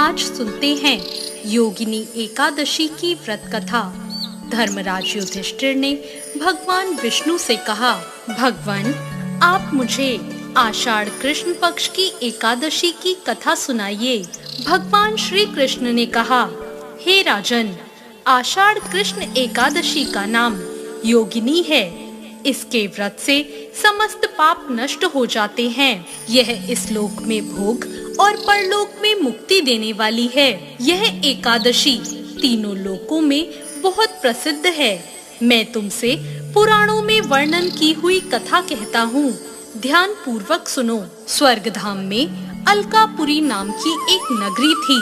आज सुनते हैं योगिनी एकादशी की व्रत कथा। धर्मराज युधिष्ठिर ने भगवान विष्णु से कहा, भगवान आप मुझे आषाढ़ कृष्ण पक्ष की एकादशी की कथा सुनाइए। भगवान श्री कृष्ण ने कहा, हे राजन, आषाढ़ कृष्ण एकादशी का नाम योगिनी है। इसके व्रत से समस्त पाप नष्ट हो जाते हैं। यह इस लोक में भोग और परलोक में मुक्ति देने वाली है। यह एकादशी तीनों लोकों में बहुत प्रसिद्ध है। मैं तुमसे पुराणों में वर्णन की हुई कथा कहता हूँ, ध्यान पूर्वक सुनो। स्वर्गधाम में अलकापुरी नाम की एक नगरी थी।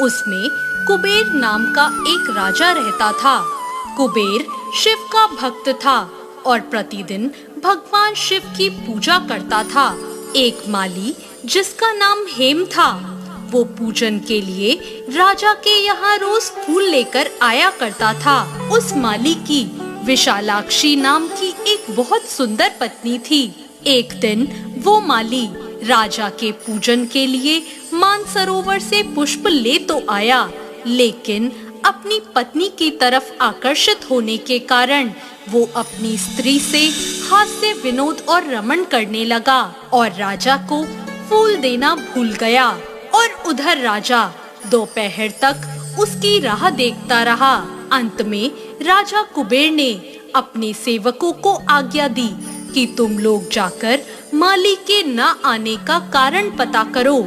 उसमें कुबेर नाम का एक राजा रहता था। कुबेर शिव का भक्त था और प्रतिदिन भगवान शिव की पूजा करता था। एक माली जिसका नाम हेम था, वो पूजन के लिए राजा के यहाँ रोज फूल लेकर आया करता था। उस माली की विशालाक्षी नाम की एक बहुत सुंदर पत्नी थी। एक दिन वो माली राजा के पूजन के लिए मानसरोवर से पुष्प ले तो आया, लेकिन अपनी पत्नी की तरफ आकर्षित होने के कारण वो अपनी स्त्री से हास्य विनोद और रमण करने लगा और राजा को फूल देना भूल गया। और उधर राजा दोपहर तक उसकी राह देखता रहा। अंत में राजा कुबेर ने अपने सेवकों को आज्ञा दी कि तुम लोग जाकर माली के न आने का कारण पता करो,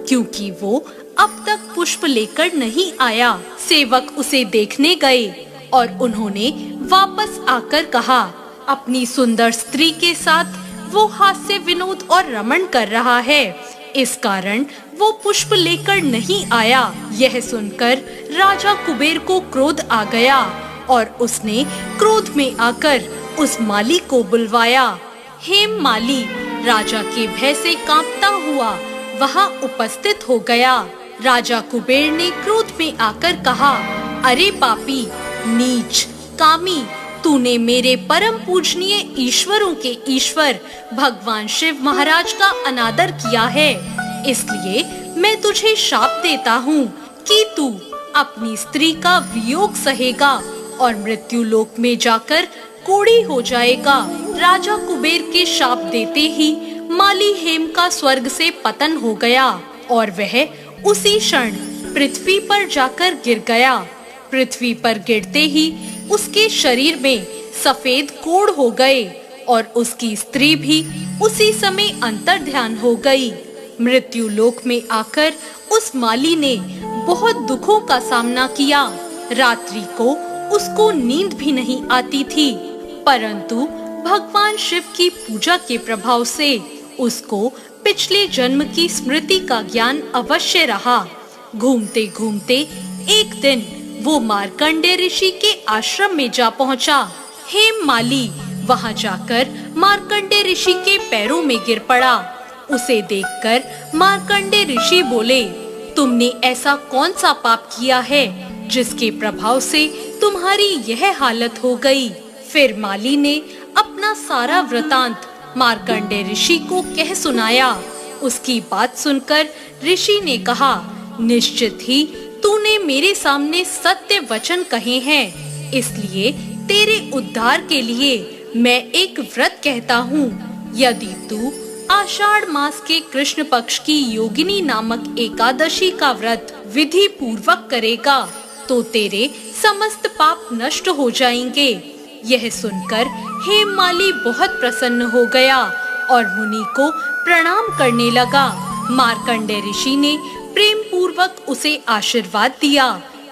क्योंकि वो अब तक पुष्प लेकर नहीं आया। सेवक उसे देखने गए और उन्होंने वापस आकर कहा, अपनी सुंदर स्त्री के साथ वो हास्य विनोद और रमण कर रहा है, इस कारण वो पुष्प लेकर नहीं आया। यह सुनकर राजा कुबेर को क्रोध आ गया और उसने क्रोध में आकर उस माली को बुलवाया। हेम माली राजा के भय से कांपता हुआ वहां उपस्थित हो गया। राजा कुबेर ने क्रोध में आकर कहा, अरे पापी, नीच, कामी, तूने मेरे परम पूजनीय ईश्वरों के ईश्वर भगवान शिव महाराज का अनादर किया है। इसलिए मैं तुझे शाप देता हूँ कि तू अपनी स्त्री का वियोग सहेगा और मृत्यु लोक में जाकर कोढ़ी हो जाएगा। राजा कुबेर के शाप देते ही माली हेम का स्वर्ग से पतन हो गया और वह उसी क्षण पृथ्वी पर जाकर गिर गया। पृथ्वी पर गिरते ही उसके शरीर में सफेद कोढ़ हो गए और उसकी स्त्री भी उसी समय अंतर्ध्यान हो गई। मृत्यु लोक में आकर उस माली ने बहुत दुखों का सामना किया। रात्रि को उसको नींद भी नहीं आती थी, परंतु भगवान शिव की पूजा के प्रभाव से उसको पिछले जन्म की स्मृति का ज्ञान अवश्य रहा। घूमते घूमते एक दिन वो मार्कंडेय ऋषि के आश्रम में जा पहुंचा। हेम माली वहां जाकर मार्कंडेय ऋषि के पैरों में गिर पड़ा। उसे देखकर मार्कंडेय ऋषि बोले, तुमने ऐसा कौन सा पाप किया है जिसके प्रभाव से तुम्हारी यह हालत हो गई। फिर माली ने अपना सारा वृतांत मार्कंडेय ऋषि को कह सुनाया। उसकी बात सुनकर ऋषि ने कहा, निश्चित ही तूने मेरे सामने सत्य वचन कहे हैं, इसलिए तेरे उद्धार के लिए मैं एक व्रत कहता हूँ। यदि तू आषाढ़ मास के कृष्ण पक्ष की योगिनी नामक एकादशी का व्रत विधि पूर्वक करेगा तो तेरे समस्त पाप नष्ट हो जाएंगे। यह सुनकर हेम माली बहुत प्रसन्न हो गया और मुनि को प्रणाम करने लगा। मार्कंडेय ऋषि ने प्रेम पूर्वक उसे आशीर्वाद दिया।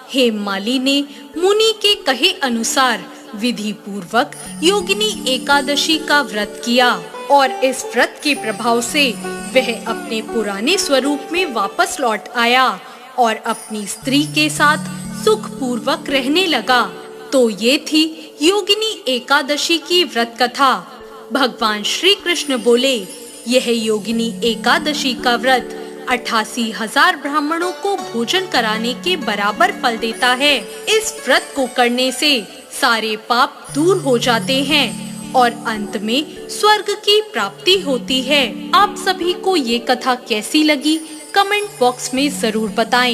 हेम माली ने मुनि के कहे अनुसार विधि पूर्वक योगिनी एकादशी का व्रत किया और इस व्रत के प्रभाव से वह अपने पुराने स्वरूप में वापस लौट आया और अपनी स्त्री के साथ सुख पूर्वक रहने लगा। तो ये थी योगिनी एकादशी की व्रत कथा। भगवान श्री कृष्ण बोले, यह योगिनी एकादशी का व्रत 88,000 ब्राह्मणों को भोजन कराने के बराबर फल देता है। इस व्रत को करने से सारे पाप दूर हो जाते हैं और अंत में स्वर्ग की प्राप्ति होती है। आप सभी को ये कथा कैसी लगी, कमेंट बॉक्स में जरूर बताएं।